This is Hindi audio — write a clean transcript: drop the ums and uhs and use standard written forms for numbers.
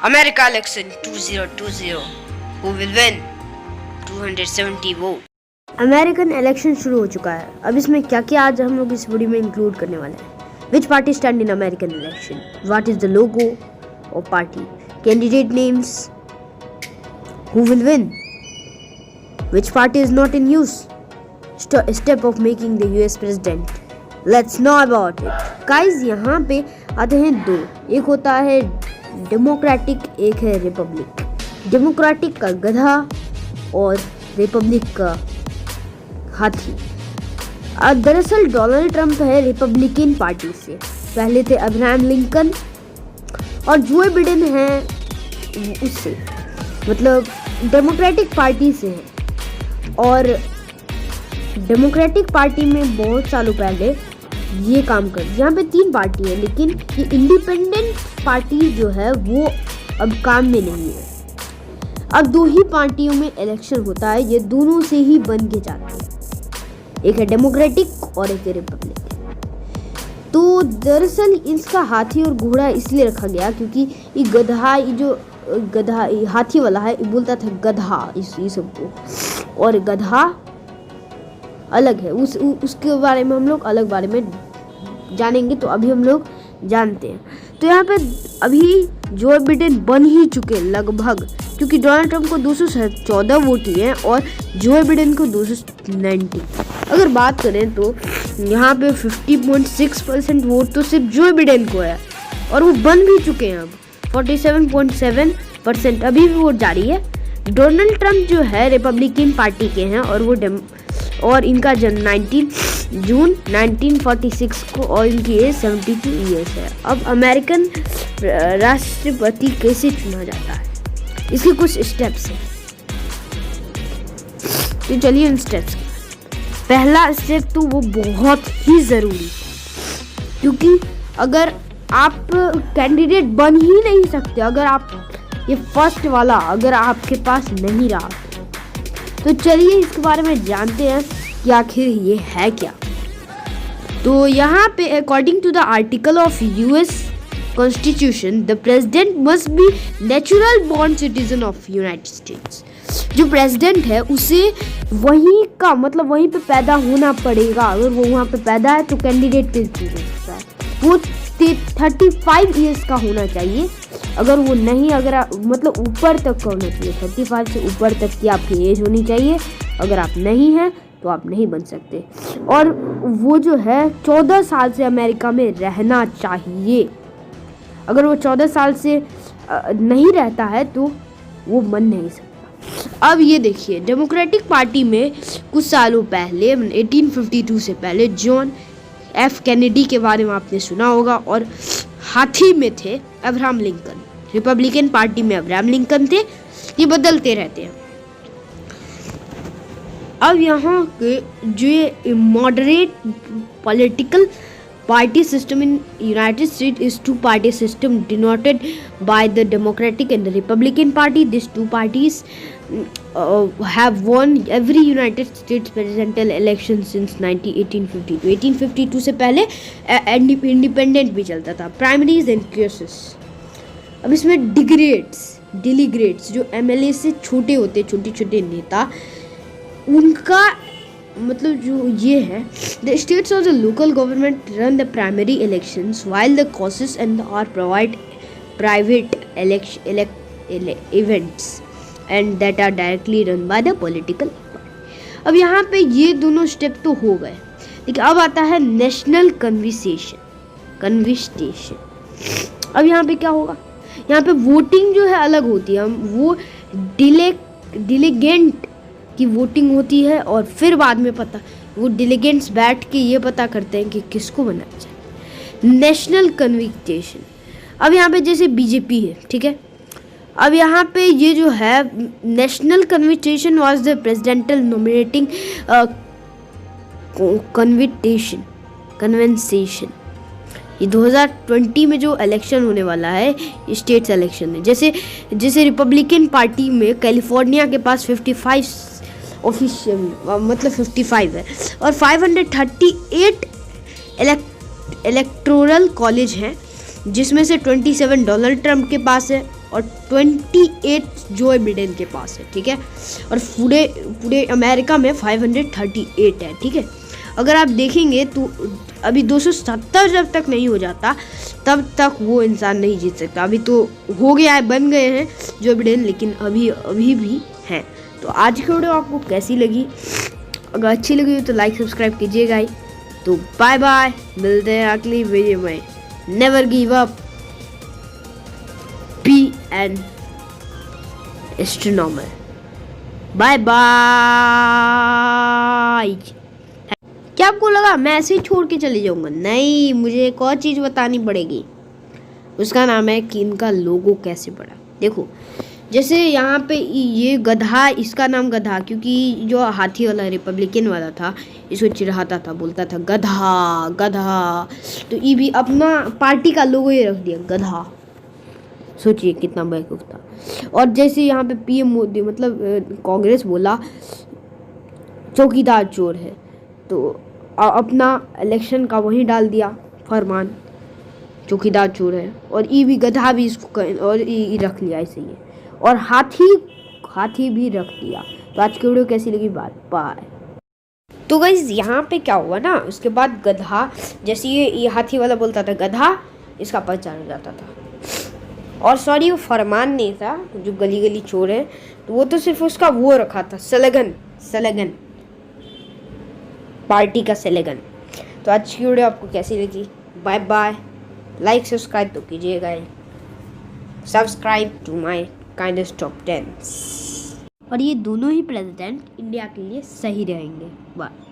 America election 2020. Who will win? 270 vote. American election शुरू हो चुका है। अब इसमें क्या क्या आज हम लोग इस वीडियो में इंक्लूड करने वाले हैं। विच party stand in American election, what is the logo of party, candidate names, who will win, which party is not in use, step of making the US president, let's know about it. Guys यहाँ पे आते हैं दो, एक होता है डेमोक्रेटिक, एक है रिपब्लिक। डेमोक्रेटिक का गधा और रिपब्लिक का हाथी। दरअसल डोनाल्ड ट्रंप है रिपब्लिकन पार्टी से, पहले थे अब्राहम लिंकन, और जो बिडेन है उससे, मतलब डेमोक्रेटिक पार्टी से है। और डेमोक्रेटिक पार्टी में बहुत सालों पहले ये काम कर, यहाँ पे 3 पार्टी है, लेकिन ये इंडिपेंडेंट पार्टी जो है वो अब काम में नहीं है। अब 2 ही पार्टियों में इलेक्शन होता है, ये दोनों से ही बन के जाते हैं, एक है डेमोक्रेटिक और एक है रिपब्लिक। तो दरअसल इसका हाथी और घोड़ा इसलिए रखा गया क्योंकि ये गधा, ये जो गधा हाथी वाला है, ये बोलता था गधा इस सबको, और गधा अलग है, उसके बारे में हम लोग अलग बारे में जानेंगे। तो अभी हम लोग जानते हैं। तो यहाँ पे अभी जो बिडेन बन ही चुके लगभग, क्योंकि डोनाल्ड ट्रंप को 214 वोट ही हैं और जो बिडेन को 290। अगर बात करें तो यहाँ पे 50.6% वोट तो सिर्फ जो बिडेन को है, और वो बन भी चुके हैं। अब 47.7% अभी भी वोट जारी है। डोनाल्ड ट्रंप जो है रिपब्लिकन पार्टी के हैं, और इनका जन्म 19 जून 1946 को, और इनकी एज 72 ईयर्स है। अब अमेरिकन राष्ट्रपति कैसे चुना जाता है, इसके कुछ स्टेप्स हैं। तो चलिए इन स्टेप्स। पहला स्टेप तो वो बहुत ही ज़रूरी है, क्योंकि अगर आप कैंडिडेट बन ही नहीं सकते, अगर आप ये फर्स्ट वाला अगर आपके पास नहीं रहा, तो चलिए इसके बारे में जानते हैं कि आखिर ये है क्या। तो यहाँ पे according to the article of US constitution, the president must be natural born citizen of United States. जो प्रेसिडेंट है उसे वहीं का, मतलब वहीं पे पैदा होना पड़ेगा। अगर वो वहाँ पे पैदा है तो कैंडिडेट के चूज हो सकता है। वो 35 ईयर्स का होना चाहिए। अगर वो नहीं, अगर मतलब ऊपर तक का होना चाहिए, 35 से ऊपर तक की आपकी एज होनी चाहिए। अगर आप नहीं हैं तो आप नहीं बन सकते। और वो जो है 14 साल से अमेरिका में रहना चाहिए। अगर वो 14 साल से नहीं रहता है तो वो बन नहीं सकता। अब ये देखिए, डेमोक्रेटिक पार्टी में कुछ सालों पहले 1852 से पहले जॉन एफ कैनेडी के बारे में आपने सुना होगा, और हाथी में थे अब्राहम लिंकन। रिपब्लिकन पार्टी में अब्राहम लिंकन थे। ये बदलते रहते हैं। अब यहाँ के जो moderate political party system in United States is 2-party system denoted by the Democratic and the Republican Party. These 2 parties have won every United States presidential election since 1852. 1852 से पहले इंडिपेंडेंट भी चलता था। Primaries and caucuses. अब इसमें डेलीगेट्स जो एमएलए से छोटे होते, छोटे छोटे नेता, उनका मतलब जो ये है, the states of the local government run the primary elections while the caucus and are provide private events and that are directly run by the political party. अब यहाँ पे ये दोनों स्टेप तो हो गए, लेकिन अब आता है नेशनल कन्विस्टेशन। अब यहाँ पे क्या होगा, यहाँ पे वोटिंग जो है अलग होती है। हम वो डिलीगेंट की वोटिंग होती है, और फिर बाद में वो डिलीगेंट्स बैठ के ये पता करते हैं कि किसको बनाना चाहिए। नेशनल कन्विस्टेशन। अब यहाँ पे जैसे बीजेपी है, ठीक है। अब यहाँ पे ये जो है national convention was the presidential nominating convention. ये 2020 में जो इलेक्शन होने वाला है, स्टेट्स इलेक्शन है। जैसे रिपब्लिकन पार्टी में कैलिफोर्निया के पास 55 ऑफिशियल, मतलब 55 है, और 538 इलेक्टोरल कॉलेज हैं, जिसमें से 27 डोनाल्ड ट्रंप के पास है और 28 जो बिडेन के पास है, ठीक है। और पूरे अमेरिका में 538 है, ठीक है। अगर आप देखेंगे तो अभी 270 जब तक नहीं हो जाता तब तक वो इंसान नहीं जीत सकता। अभी तो हो गया है, बन गए हैं जो बिडेन, लेकिन अभी भी हैं। तो आज की वीडियो आपको कैसी लगी? अगर अच्छी लगी हो तो लाइक सब्सक्राइब कीजिएगा। तो बाय बाय, मिलते हैं अगली वीडियो में। Never give up, be an astronomer. Bye bye. क्या आपको लगा मैं ऐसे ही छोड़ के चले जाऊंगा? नहीं, मुझे एक और चीज़ बतानी पड़ेगी। उसका नाम है कि इनका लोगो कैसे बना। देखो, जैसे यहाँ पे ये गधा, इसका नाम गधा, क्योंकि जो हाथी वाला रिपब्लिकन वाला था इसको चिढ़ाता था, बोलता था गधा गधा, तो ये भी अपना पार्टी का लोगो ही रख दिया, गधा। सोचिए कितना बेवकूफ था। और जैसे यहाँ पे पीएम मोदी, मतलब कांग्रेस बोला चौकीदार चोर है, तो अपना इलेक्शन का वहीं डाल दिया फरमान, चौकीदार चोर है। और ये भी गधा भी इसको और ये रख लिया ऐसे ही, और हाथी भी रख दिया। तो आज की वीडियो कैसी लगी? बाय। तो गाइस यहाँ पे क्या हुआ ना, उसके बाद गधा, जैसे ये हाथी वाला बोलता था गधा, इसका पहचान हो जाता था। और सॉरी, वो फरमान नहीं था, जो गली गली चोर है, तो वो तो सिर्फ उसका वो रखा था, सलगन, पार्टी का सलगन। तो आज की वीडियो आपको कैसी लगी? Bye bye. लाइक सब्सक्राइब तो कीजिएगा, subscribe to my kindest top 10। और ये दोनों ही प्रेसिडेंट इंडिया के लिए सही रहेंगे। बाय।